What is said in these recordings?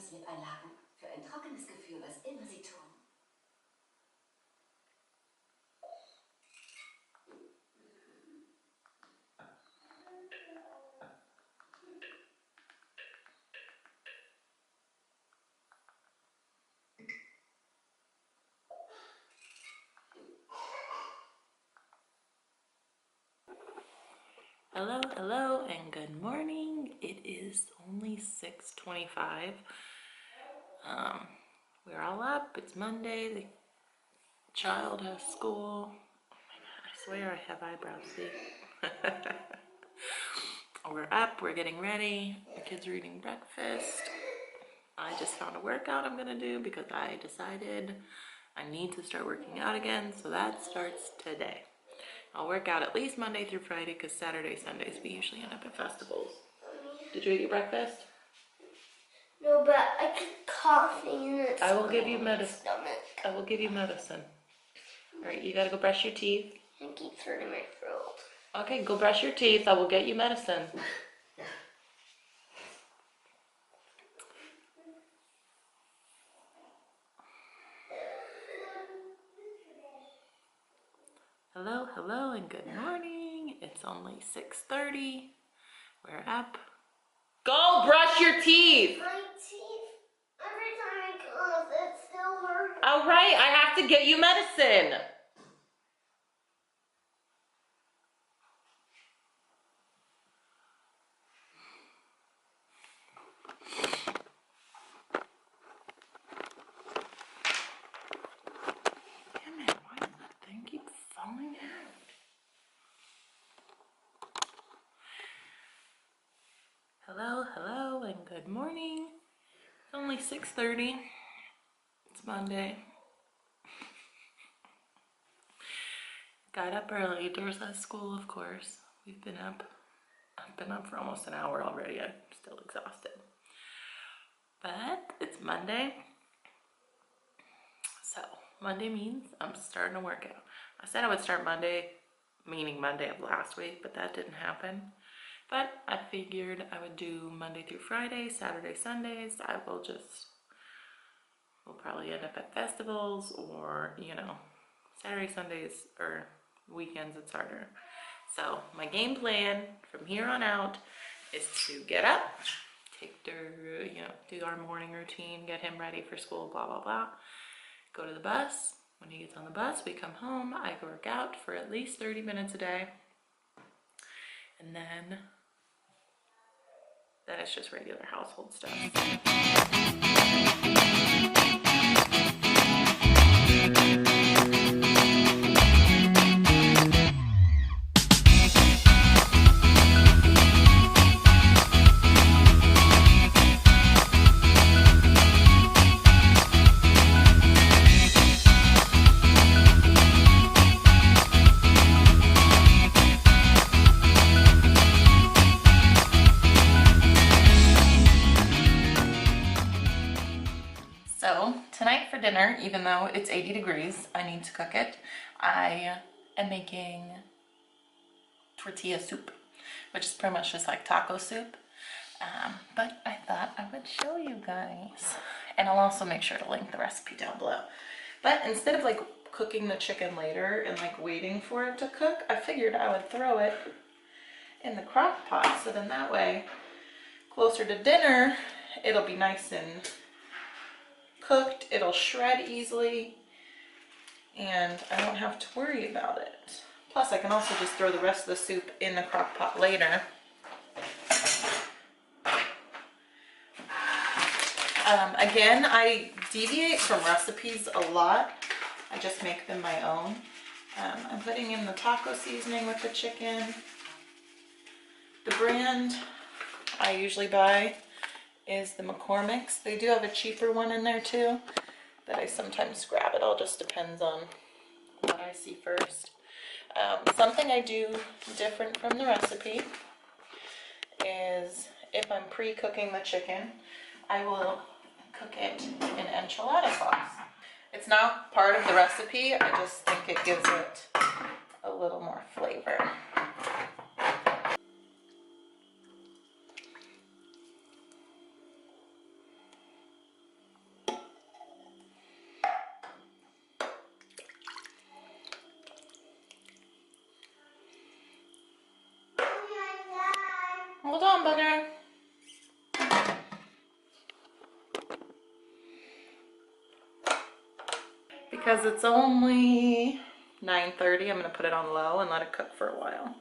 Schnitteinlagen für ein trockenes Gefühl, was immer Sie tun. Hello, hello, and good morning. It is only 6:25. We're all up. It's Monday. The child has school. Oh my God, I swear I have eyebrows, see? We're up, we're getting ready. The kids are eating breakfast. I just found a workout I'm gonna do because I decided I need to start working out again, so that starts today. I'll work out at least Monday through Friday because Saturday, Sundays, we usually end up at festivals. Did you eat your breakfast? No, but I keep coughing and it's I will give you my medicine. stomach. I will give you medicine. All right, you gotta go brush your teeth. It keeps hurting my throat. Okay, go brush your teeth. I will get you medicine. Hello, hello, and good morning. It's only 6:30. We're up. Go brush your teeth. My teeth, every time I cough, it still hurts. All right, I have to get you medicine. Damn it, why does that thing keep falling out? Hello, hello, and good morning. It's only 6:30. It's Monday. Got up early. Doris has school, of course. I've been up for almost an hour already. I'm still exhausted. But it's Monday. So Monday means I'm starting to work out. I said I would start Monday, meaning Monday of last week, but that didn't happen. But I figured I would do Monday through Friday, Saturday, Sundays. We'll probably end up at festivals or, Saturday, Sundays, or weekends it's harder. So my game plan from here on out is to get up, take do our morning routine, get him ready for school, blah, blah, blah. Go to the bus. When he gets on the bus, we come home. I work out for at least 30 minutes a day. And then it's just regular household stuff. So tonight for dinner, even though it's 80 degrees, I need to cook it. I am making tortilla soup, which is pretty much just like taco soup. But I thought I would show you guys. And I'll also make sure to link the recipe down below. But instead of like cooking the chicken later and like waiting for it to cook, I figured I would throw it in the crock pot. So then that way, closer to dinner, it'll be nice and cooked, it'll shred easily, and I don't have to worry about it. Plus, I can also just throw the rest of the soup in the crock pot later. Again, I deviate from recipes a lot. I just make them my own. I'm putting in the taco seasoning with the chicken. The brand I usually buy is the McCormick's. They do have a cheaper one in there too, but I sometimes grab it. All just depends on what I see first. Something I do different from the recipe is if I'm pre-cooking the chicken, I will cook it in enchilada sauce. It's not part of the recipe, I just think it gives it a little more flavor. Hold on, butter. Because it's only 9:30, I'm gonna put it on low and let it cook for a while.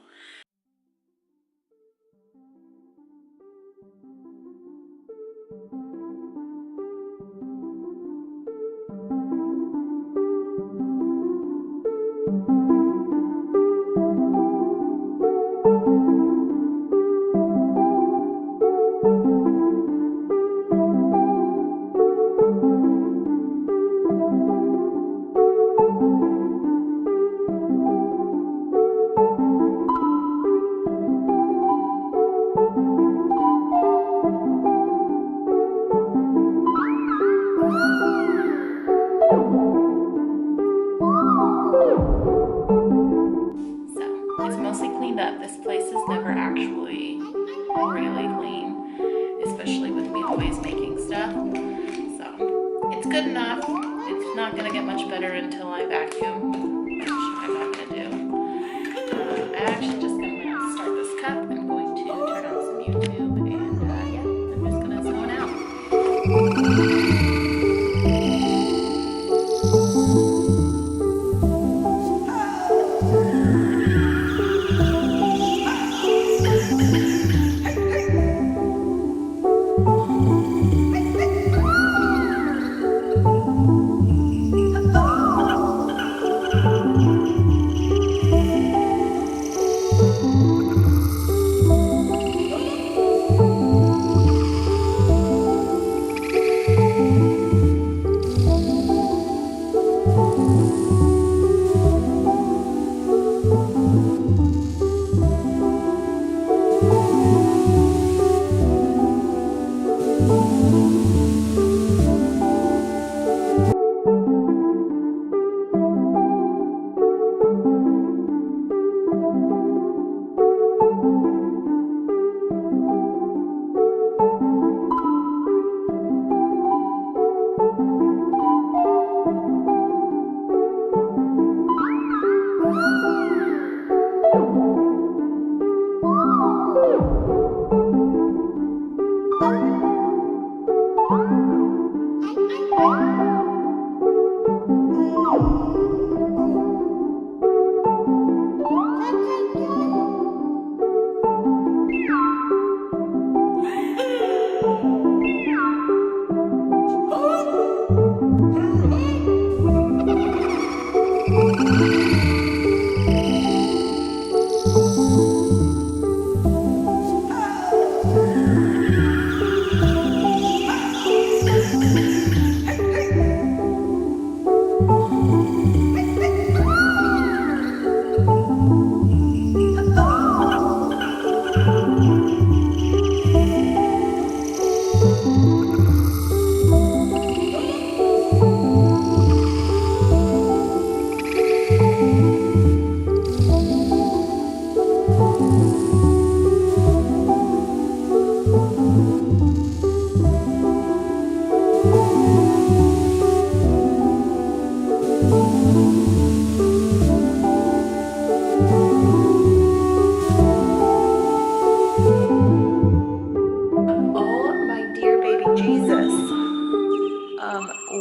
Up. This place is never actually really clean, especially with me always making stuff. So it's good enough. It's not gonna get much better until I vacuum, which I'm not gonna do. I actually just gonna start this cup. I'm going to turn on some YouTube and yeah, I'm just gonna zone out.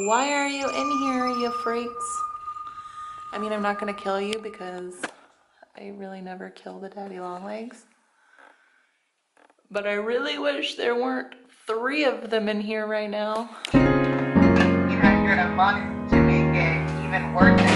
Why are you in here, you freaks? I mean, I'm not gonna kill you because I really never kill the daddy long legs. But I really wish there weren't 3 of them in here right now. $300 to make it even worth it.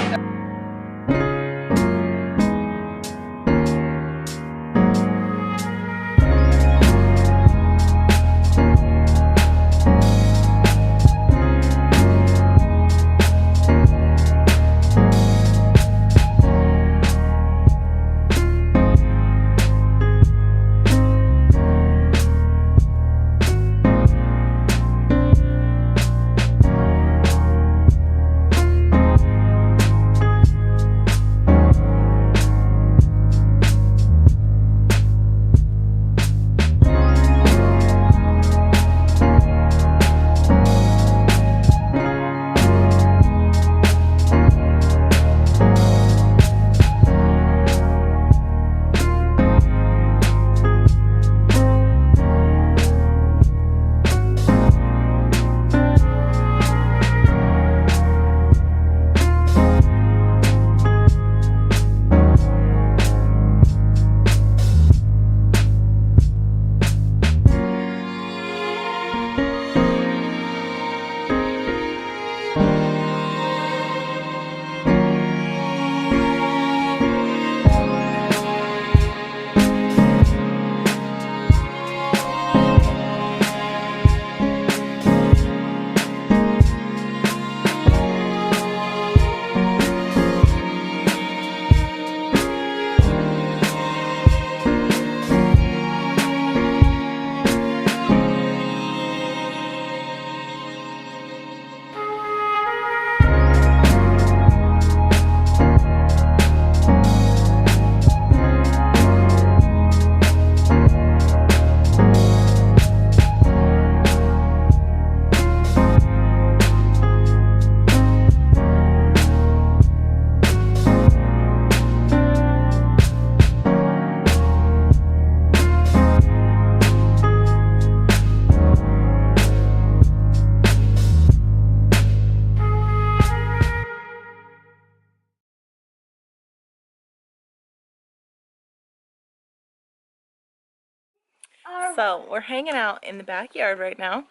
So we're hanging out in the backyard right now.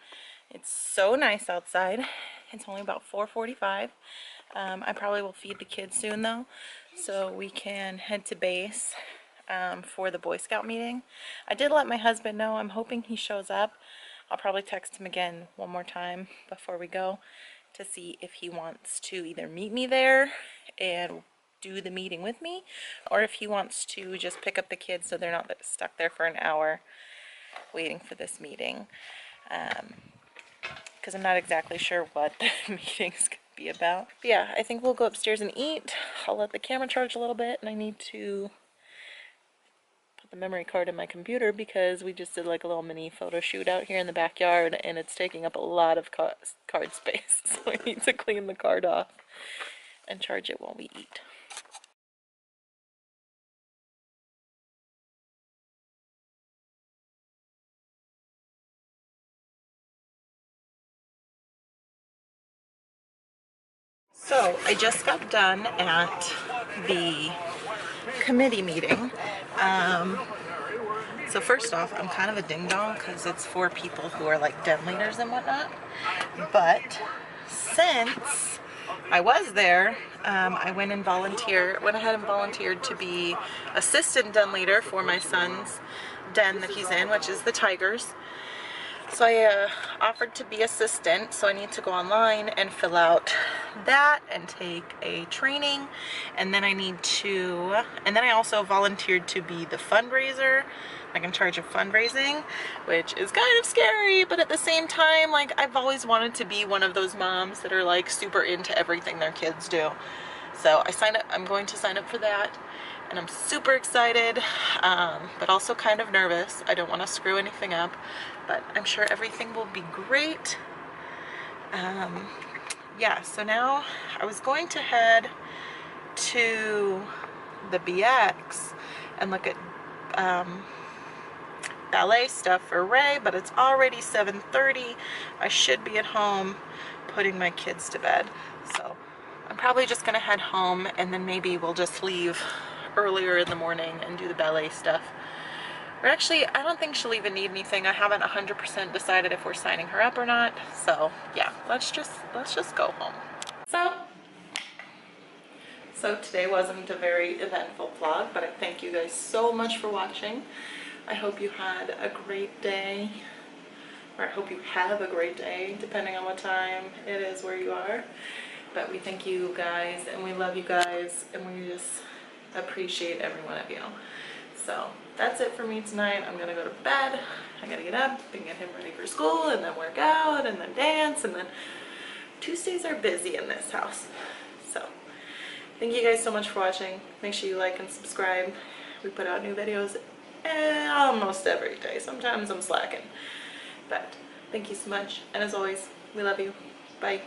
It's so nice outside. It's only about 4:45. I probably will feed the kids soon though, so we can head to base for the Boy Scout meeting. I did let my husband know. I'm hoping he shows up. I'll probably text him again one more time before we go to see if he wants to either meet me there and do the meeting with me, or if he wants to just pick up the kids so they're not stuck there for an hour waiting for this meeting. Because I'm not exactly sure what the meeting's going to be about. But yeah, I think we'll go upstairs and eat. I'll let the camera charge a little bit, and I need to put the memory card in my computer because we just did like a little mini photo shoot out here in the backyard, and it's taking up a lot of card space. So I need to clean the card off and charge it while we eat. So I just got done at the committee meeting. So first off, I'm kind of a ding-dong because it's for people who are like den leaders and whatnot. But since I was there, I went ahead and volunteered to be assistant den leader for my son's den that he's in, which is the Tigers. So I offered to be assistant, so I need to go online and fill out that and take a training, and then I also volunteered to be the fundraiser, like in charge of fundraising, which is kind of scary, but at the same time, like, I've always wanted to be one of those moms that are like super into everything their kids do. So I'm going to sign up for that, and I'm super excited, but also kind of nervous. I don't want to screw anything up, but I'm sure everything will be great. Yeah, so now I was going to head to the BX and look at ballet stuff for Ray, but it's already 7:30. I should be at home putting my kids to bed. So I'm probably just gonna head home, and then maybe we'll just leave earlier in the morning and do the ballet stuff. Or actually, I don't think she'll even need anything. I haven't 100% decided if we're signing her up or not. So yeah, let's just go home. So today wasn't a very eventful vlog, but I thank you guys so much for watching. I hope you had a great day, or I hope you have a great day, depending on what time it is where you are. But we thank you guys, and we love you guys, and we just appreciate every one of you. So that's it for me tonight. I'm gonna go to bed. I gotta get up and get him ready for school, and then work out, and then dance, and then Tuesdays are busy in this house. So thank you guys so much for watching. Make sure you like and subscribe. We put out new videos almost every day. Sometimes I'm slacking, but thank you so much, and as always, we love you. Bye.